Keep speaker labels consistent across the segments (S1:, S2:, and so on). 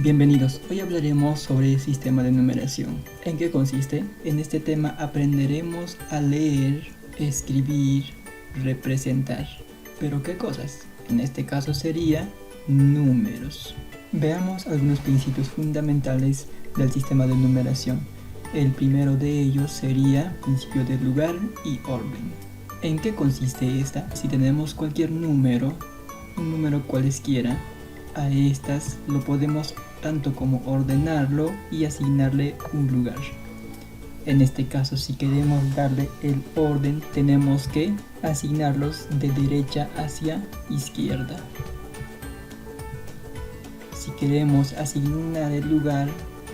S1: Bienvenidos, hoy hablaremos sobre el sistema de numeración. ¿En qué consiste? En este tema aprenderemos a leer, escribir, representar. ¿Pero qué cosas? En este caso sería números. Veamos algunos principios fundamentales del sistema de numeración. El primero de ellos sería principio de lugar y orden. ¿En qué consiste esta? Si tenemos cualquier número, un número cualesquiera, a estas lo podemos tanto como ordenarlo y asignarle un lugar. En este caso, si queremos darle el orden, tenemos que asignarlos de derecha hacia izquierda. Si queremos asignar el lugar,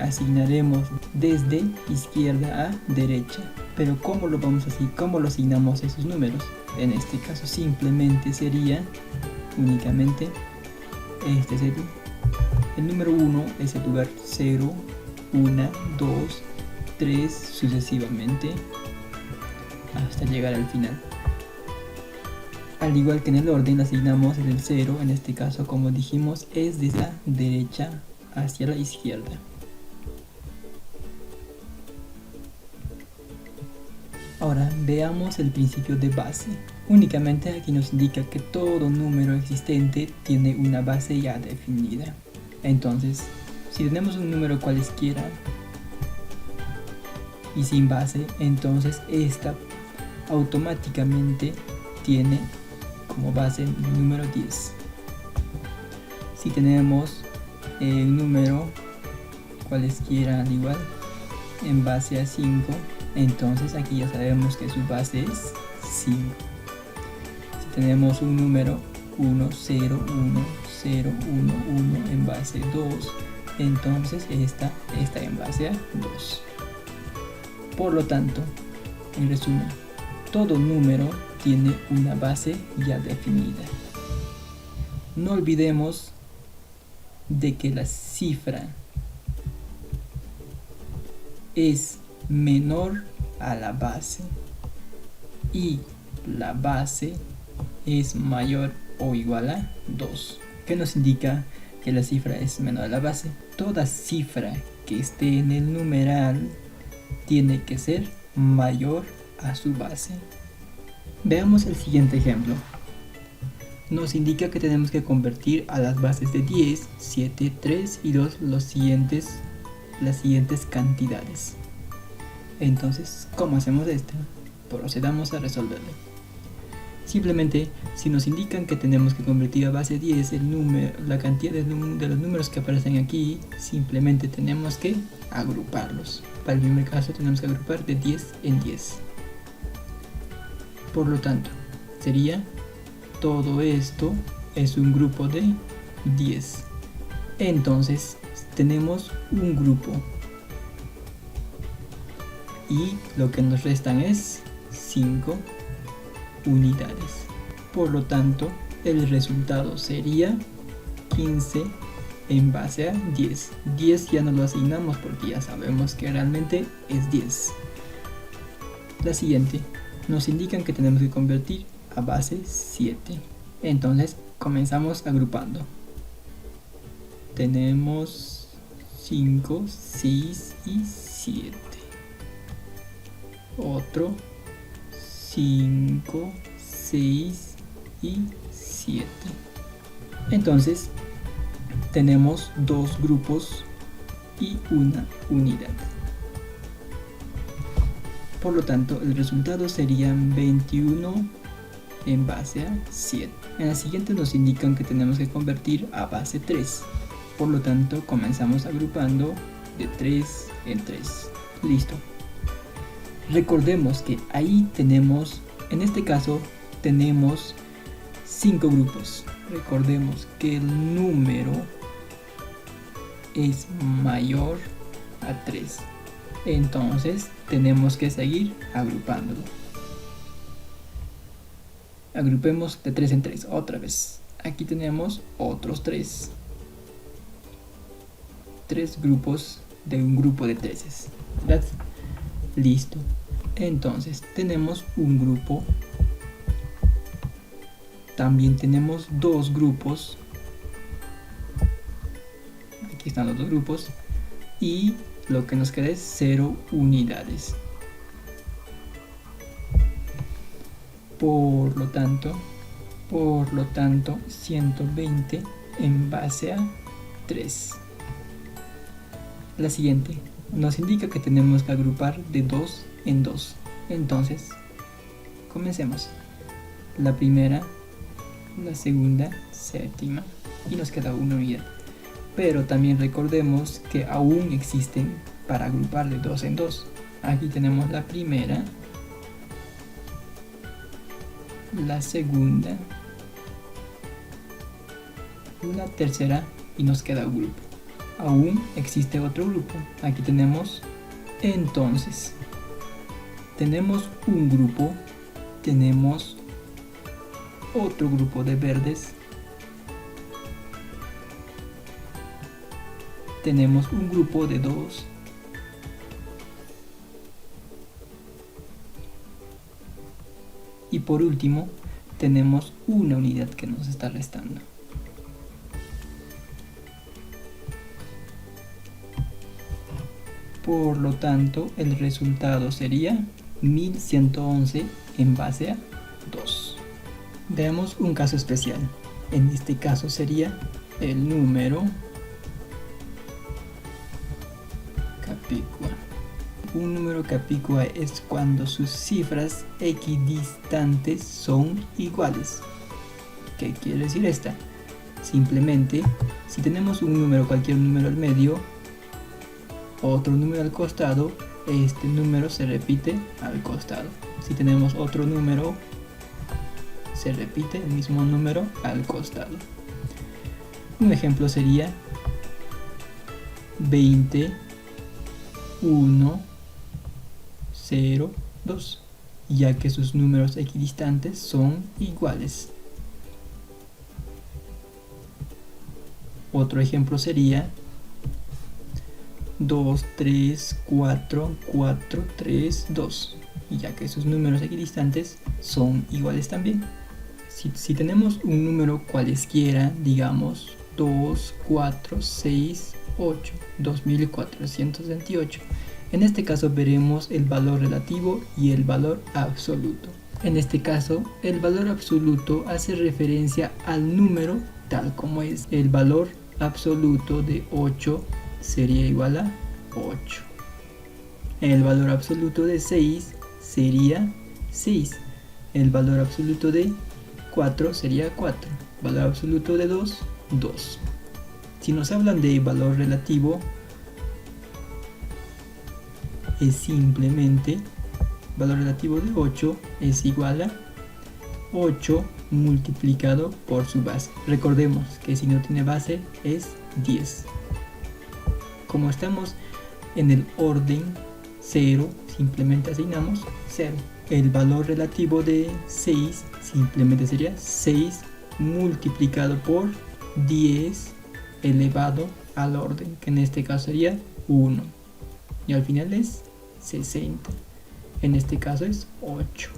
S1: asignaremos desde izquierda a derecha. Pero ¿cómo lo vamos a hacer? ¿Cómo lo asignamos a esos números? En este caso simplemente sería únicamente este es el número 1 es el lugar 0, 1, 2, 3 sucesivamente hasta llegar al final. Al igual que en el orden asignamos el 0, en este caso como dijimos es de la derecha hacia la izquierda. Ahora veamos el principio de base. Únicamente aquí nos indica que todo número existente tiene una base ya definida. Entonces, si tenemos un número cualesquiera y sin base, entonces esta automáticamente tiene como base el número 10. Si tenemos un número cualesquiera al igual en base a 5, entonces aquí ya sabemos que su base es 5. Si tenemos un número 1, 0, 1, 0, 1, 1 en base 2, entonces esta está en base a 2. Por lo tanto, en resumen, todo número tiene una base ya definida. No olvidemos de que la cifra es menor a la base y la base es mayor o igual a 2. ¿Qué nos indica que la cifra es menor a la base? Toda cifra que esté en el numeral tiene que ser mayor a su base. Veamos el siguiente ejemplo. Nos indica que tenemos que convertir a las bases de 10, 7, 3 y 2 las siguientes cantidades. Entonces, ¿cómo hacemos esto? Procedamos a resolverlo. Simplemente, si nos indican que tenemos que convertir a base 10 la cantidad de los números que aparecen aquí, simplemente tenemos que agruparlos. Para el primer caso tenemos que agrupar de 10 en 10. Por lo tanto, sería todo esto es un grupo de 10. Entonces, tenemos un grupo. Y lo que nos restan es 5 unidades. Por lo tanto, el resultado sería 15 en base a 10. 10 ya no lo asignamos porque ya sabemos que realmente es 10. La siguiente, nos indican que tenemos que convertir a base 7. Entonces, comenzamos agrupando. Tenemos 5, 6 y 7. Otro 5, 6 y 7. Entonces tenemos dos grupos y una unidad. Por lo tanto, el resultado serían 21 en base a 7. En la siguiente nos indican que tenemos que convertir a base 3. Por lo tanto, comenzamos agrupando de 3 en 3. Listo. Recordemos que ahí tenemos, en este caso, tenemos 5 grupos. Recordemos que el número es mayor a 3. Entonces, tenemos que seguir agrupándolo. Agrupemos de 3 en 3 otra vez. Aquí tenemos otros 3. 3 grupos de un grupo de 13. ¿Verdad? Listo. Entonces tenemos un grupo. También tenemos dos grupos. Aquí aquí están los dos grupos, y lo que nos queda es 0 unidades. Por lo tanto 120 en base a 3. La siguiente nos indica que tenemos que agrupar de 2 en 2. Entonces, comencemos. La primera, la segunda, séptima, y nos queda una unidad. Pero también recordemos que aún existen para agrupar de 2 en 2. Aquí tenemos la primera, la segunda, la tercera, y nos queda un grupo. Aún existe otro grupo. Aquí tenemos, entonces, tenemos un grupo, tenemos otro grupo de verdes, tenemos un grupo de 2, y por último tenemos una unidad que nos está restando. Por lo tanto, el resultado sería 1111 en base a 2. Veamos un caso especial. En este caso sería el número capicua. Un número capicua es cuando sus cifras equidistantes son iguales. ¿Qué quiere decir esta? Simplemente, si tenemos un número, cualquier número al medio, otro número al costado, este número se repite al costado. Si tenemos otro número, se repite el mismo número al costado. Un ejemplo sería 20, 1, 0, 2, ya que sus números equidistantes son iguales. Otro ejemplo sería 2, 3, 4, 4, 3, 2, ya que sus números equidistantes son iguales también. Si tenemos un número cualesquiera, digamos 2, 4, 6, 8, 2428, en este caso veremos el valor relativo y el valor absoluto. En este caso, el valor absoluto hace referencia al número tal como es. El valor absoluto de 8 sería igual a 8. El valor absoluto de 6 sería 6. El valor absoluto de 4 sería 4. Valor absoluto de 2, 2. Si nos hablan de valor relativo, es simplemente valor relativo de 8 es igual a 8 multiplicado por su base. Recordemos que si no tiene base es 10. Como estamos en el orden 0, simplemente asignamos 0. El valor relativo de 6 simplemente sería 6 multiplicado por 10 elevado al orden, que en este caso sería 1. Y al final es 60. En este caso es 8.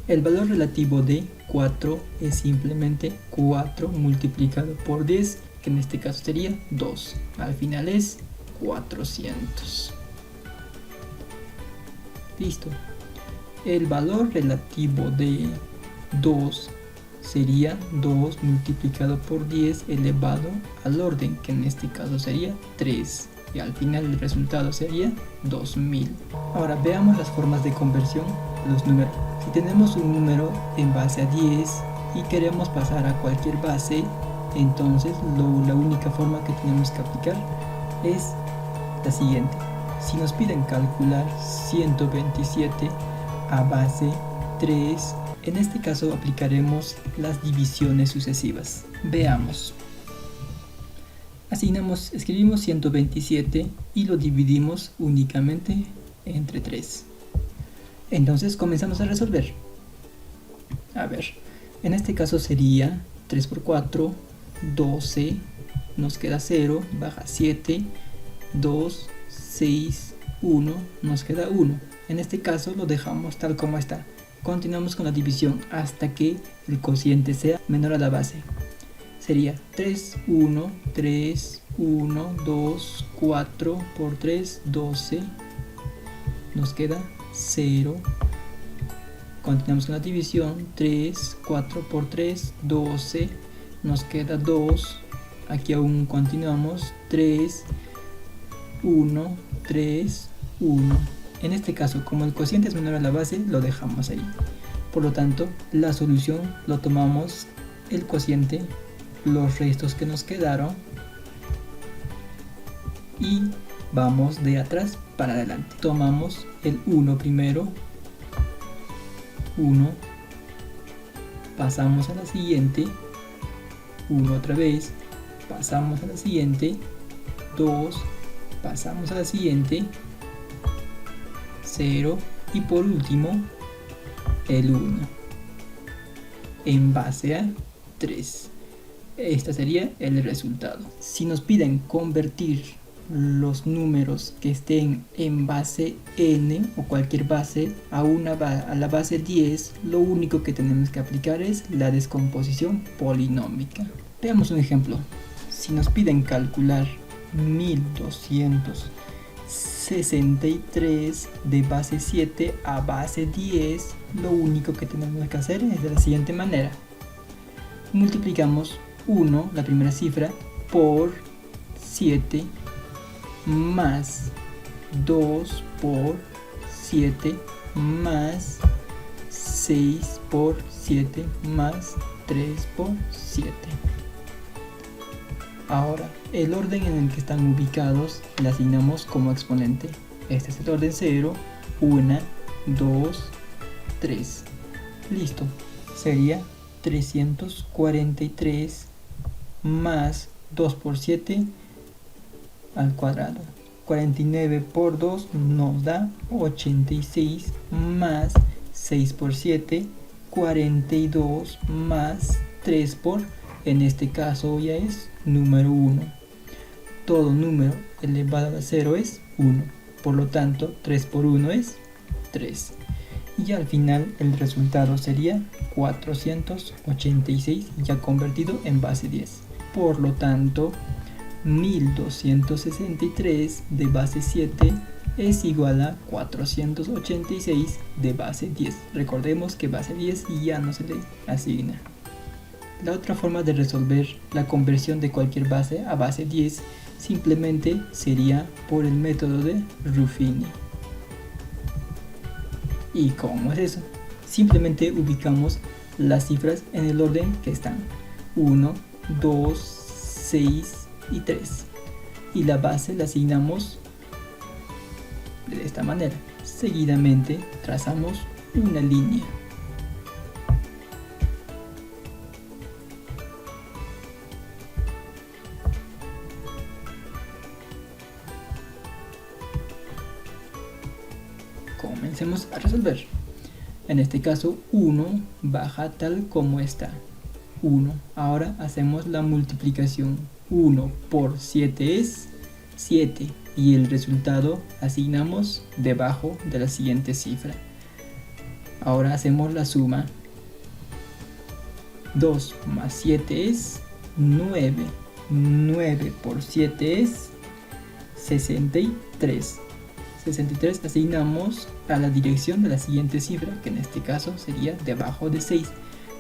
S1: El valor relativo de 4 es simplemente 4 multiplicado por 10, que en este caso sería 2. Al final es 400. Listo. El valor relativo de 2 sería 2 multiplicado por 10 elevado al orden, que en este caso sería 3. Y al final el resultado sería 2000. Ahora veamos las formas de conversión de los números. Si tenemos un número en base a 10 y queremos pasar a cualquier base, entonces la única forma que tenemos que aplicar es la siguiente. Si nos piden calcular 127 a base 3, en este caso aplicaremos las divisiones sucesivas. Veamos. Escribimos 127 y lo dividimos únicamente entre 3. Entonces comenzamos a resolver. A ver, en este caso sería 3 por 4, 12, nos queda 0, baja 7, 2, 6, 1, nos queda 1. En este caso lo dejamos tal como está. Continuamos con la división hasta que el cociente sea menor a la base. Sería 3, 1, 3, 1, 2, 4 por 3, 12. Nos queda 0. Continuamos con la división. 3, 4 por 3, 12. Nos queda 2. Aquí aún continuamos. 3, 1, 3, 1. En este caso, como el cociente es menor a la base, lo dejamos ahí. Por lo tanto, la solución lo tomamos el cociente, los restos que nos quedaron, y vamos de atrás para adelante. Tomamos el 1 primero, 1, pasamos a la siguiente, 1 otra vez, pasamos a la siguiente, 2, pasamos a la siguiente, 0 y por último el 1 en base a 3. Este sería el resultado. Si nos piden convertir los números que estén en base n o cualquier base a la base 10, lo único que tenemos que aplicar es la descomposición polinómica. Veamos un ejemplo. Si nos piden calcular 1263 de base 7 a base 10, lo único que tenemos que hacer es de la siguiente manera. Multiplicamos 1, la primera cifra, por 7, más 2 por 7, más 6 por 7, más 3 por 7. Ahora, el orden en el que están ubicados le asignamos como exponente. Este es el orden 0, 1, 2, 3. Listo. Sería 343 más 2 por 7 al cuadrado. 49 por 2 nos da 86, más 6 por 7, 42, más 3 por, en este caso ya es número 1. Todo número elevado a 0 es 1. Por lo tanto, 3 por 1 es 3. Y al final el resultado sería 486 ya convertido en base 10. Por lo tanto, 1263 de base 7 es igual a 486 de base 10. Recordemos que base 10 ya no se le asigna. La otra forma de resolver la conversión de cualquier base a base 10 simplemente sería por el método de Ruffini. ¿Y cómo es eso? Simplemente ubicamos las cifras en el orden que están: 1, 2, 6 y 3. Y la base la asignamos de esta manera. Seguidamente trazamos una línea. Comencemos a resolver. En este caso 1 baja tal como está. 1. Ahora hacemos la multiplicación. 1 por 7 es 7 y el resultado asignamos debajo de la siguiente cifra. Ahora hacemos la suma. 2 más 7 es 9. 9 por 7 es 63. 63 asignamos a la dirección de la siguiente cifra, que en este caso sería debajo de 6.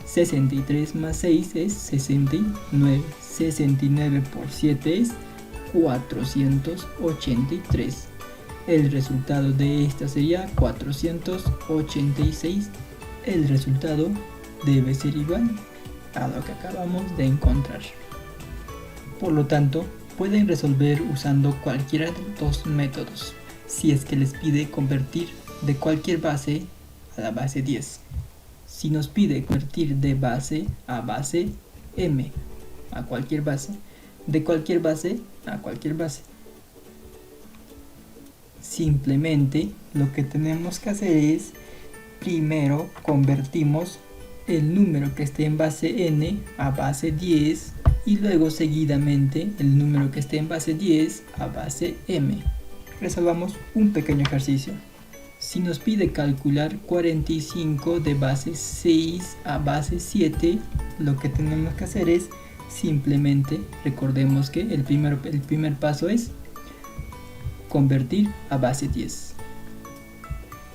S1: 63 más 6 es 69. 69 por 7 es 483. El resultado de esta sería 486. El resultado debe ser igual a lo que acabamos de encontrar. Por lo tanto, pueden resolver usando cualquiera de los dos métodos, si es que les pide convertir de cualquier base a la base 10. Si nos pide convertir de base a base m, a cualquier base, de cualquier base a cualquier base, simplemente lo que tenemos que hacer es, primero convertimos el número que esté en base n a base 10 y luego seguidamente el número que esté en base 10 a base m. Resolvamos un pequeño ejercicio. Si nos pide calcular 45 de base 6 a base 7, lo que tenemos que hacer es simplemente recordemos que el primer paso es convertir a base 10.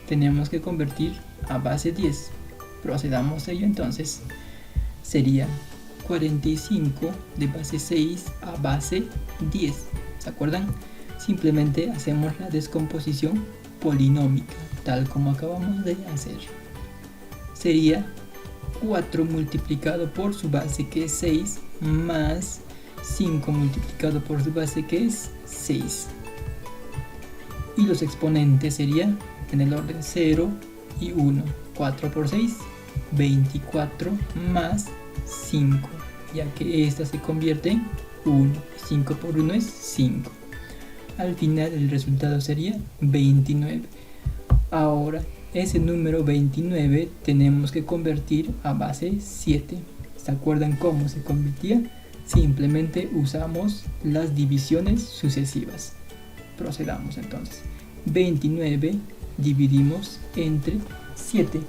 S1: Tenemos que convertir a base 10. Procedamos a ello entonces. Sería 45 de base 6 a base 10. ¿Se acuerdan? Simplemente hacemos la descomposición polinómica, tal como acabamos de hacer. Sería 4 multiplicado por su base, que es 6, más 5 multiplicado por su base, que es 6. Y los exponentes serían en el orden 0 y 1. 4 por 6, 24, más 5, ya que esta se convierte en 1. 5 por 1 es 5. Al final el resultado sería 29. Ahora ese número 29 tenemos que convertir a base 7. ¿Se acuerdan cómo se convertía? Simplemente usamos las divisiones sucesivas. Procedamos entonces. 29 dividimos entre 7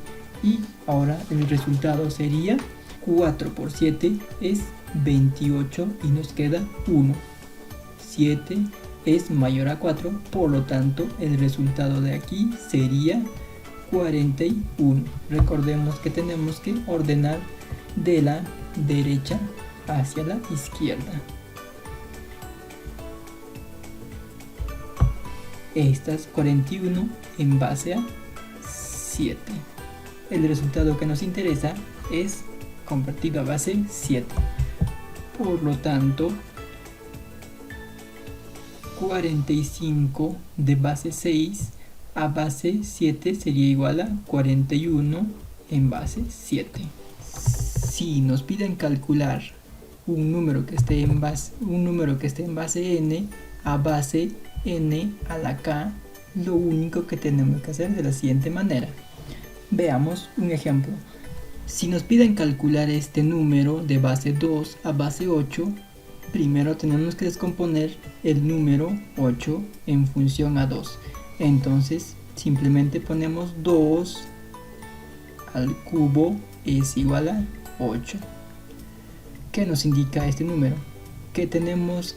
S1: y ahora el resultado sería 4 por 7 es 28 y nos queda 1. 7 es mayor a 4, por lo tanto el resultado de aquí sería 41. Recordemos que tenemos que ordenar de la derecha hacia la izquierda. Estas 41 en base a 7. El resultado que nos interesa es convertido a base 7. Por lo tanto, 45 de base 6 a base 7 sería igual a 41 en base 7. Si nos piden calcular un número que esté en base n a base n a la k, lo único que tenemos que hacer es de la siguiente manera. Veamos un ejemplo. Si nos piden calcular este número de base 2 a base 8, primero tenemos que descomponer el número 8 en función a 2. Entonces simplemente ponemos 2 al cubo es igual a 8. ¿Qué nos indica este número? Que tenemos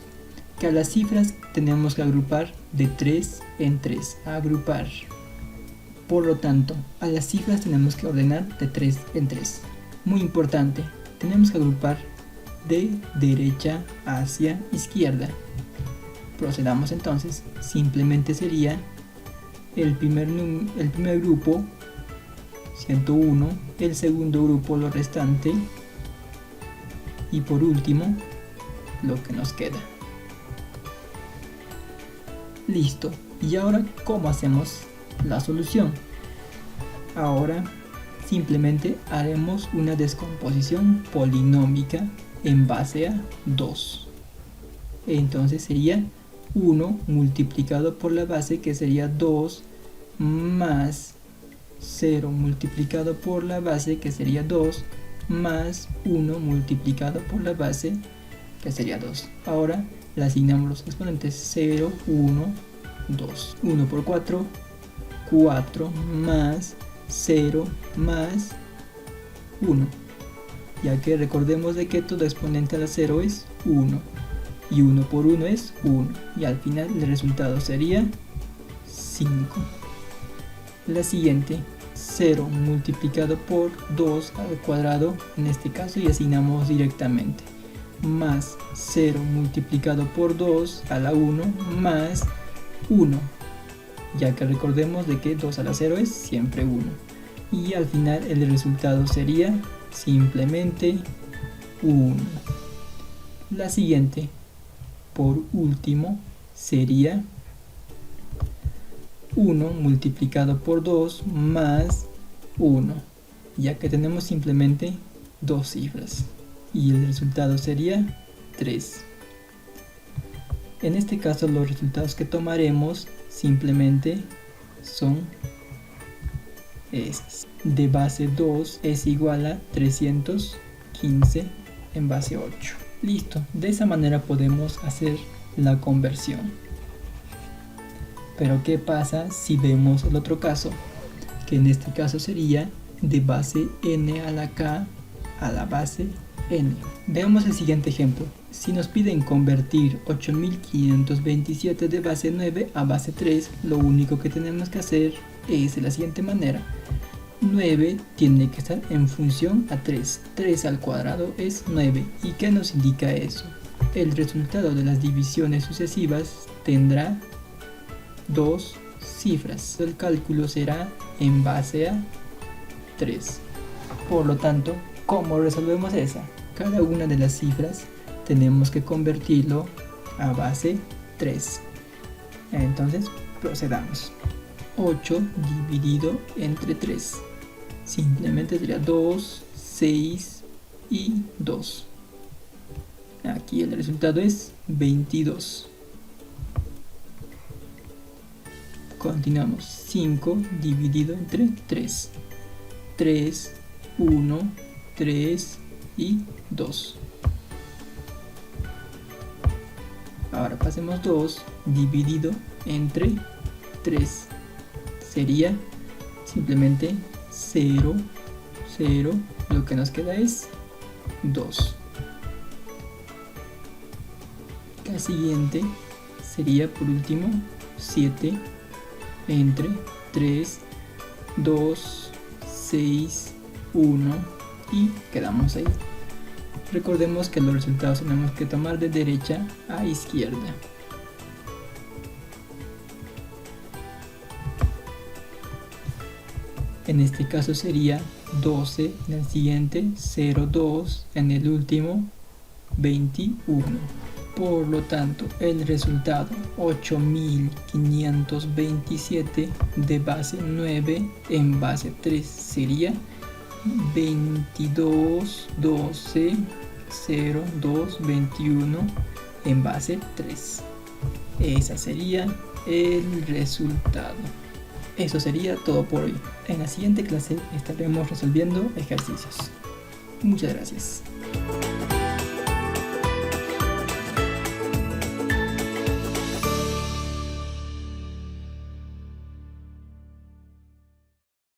S1: que a las cifras tenemos que agrupar de 3 en 3. Agrupar. Por lo tanto, a las cifras tenemos que ordenar de 3 en 3. Muy importante, tenemos que agrupar de derecha hacia izquierda. Procedamos entonces. Simplemente sería el primer grupo 101, el segundo grupo lo restante y por último lo que nos queda. Listo. Y ahora, ¿cómo hacemos la solución? Ahora simplemente haremos una descomposición polinómica en base a 2. Entonces sería 1 multiplicado por la base, que sería 2, más 0 multiplicado por la base, que sería 2, más 1 multiplicado por la base, que sería 2. Ahora le asignamos los exponentes 0, 1, 2. 1 por 4, 4, más 0, más 1. Ya que recordemos de que todo exponente a la 0 es 1. Y 1 por 1 es 1. Y al final el resultado sería 5. La siguiente, 0 multiplicado por 2 al cuadrado, en este caso, y asignamos directamente. Más 0 multiplicado por 2 a la 1 más 1, ya que recordemos de que 2 a la 0 es siempre 1. Y al final el resultado sería simplemente 1. La siguiente, por último, sería 1 multiplicado por 2 más 1, ya que tenemos simplemente dos cifras y el resultado sería 3. En este caso los resultados que tomaremos simplemente son estos. De base 2 es igual a 315 en base 8. Listo, de esa manera podemos hacer la conversión. Pero ¿qué pasa si vemos el otro caso? Que en este caso sería de base n a la k a la base n. Veamos el siguiente ejemplo. Si nos piden convertir 8527 de base 9 a base 3, lo único que tenemos que hacer es de la siguiente manera. 9 tiene que estar en función a 3. 3 al cuadrado es 9. ¿Y qué nos indica eso? El resultado de las divisiones sucesivas tendrá dos cifras. El cálculo será en base a 3. Por lo tanto, ¿cómo resolvemos esa? Cada una de las cifras tenemos que convertirlo a base 3. Entonces, procedamos. 8 dividido entre 3. Simplemente sería 2, 6 y 2. Aquí el resultado es 22. Continuamos. 5 dividido entre 3. 3, 1, 3 y 2. Ahora pasemos 2 dividido entre 3. Sería simplemente 0, 0. Lo que nos queda es 2. La siguiente sería por último 7 entre 3, 2, 6, 1 y quedamos ahí. Recordemos que los resultados tenemos que tomar de derecha a izquierda. En este caso sería 12 en el siguiente, 0,2 en el último, 21. Por lo tanto, el resultado 8527 de base 9 en base 3 sería 22, 12, 0, 2, 21 en base 3. Ese sería el resultado. Eso sería todo por hoy. En la siguiente clase estaremos resolviendo ejercicios. Muchas gracias.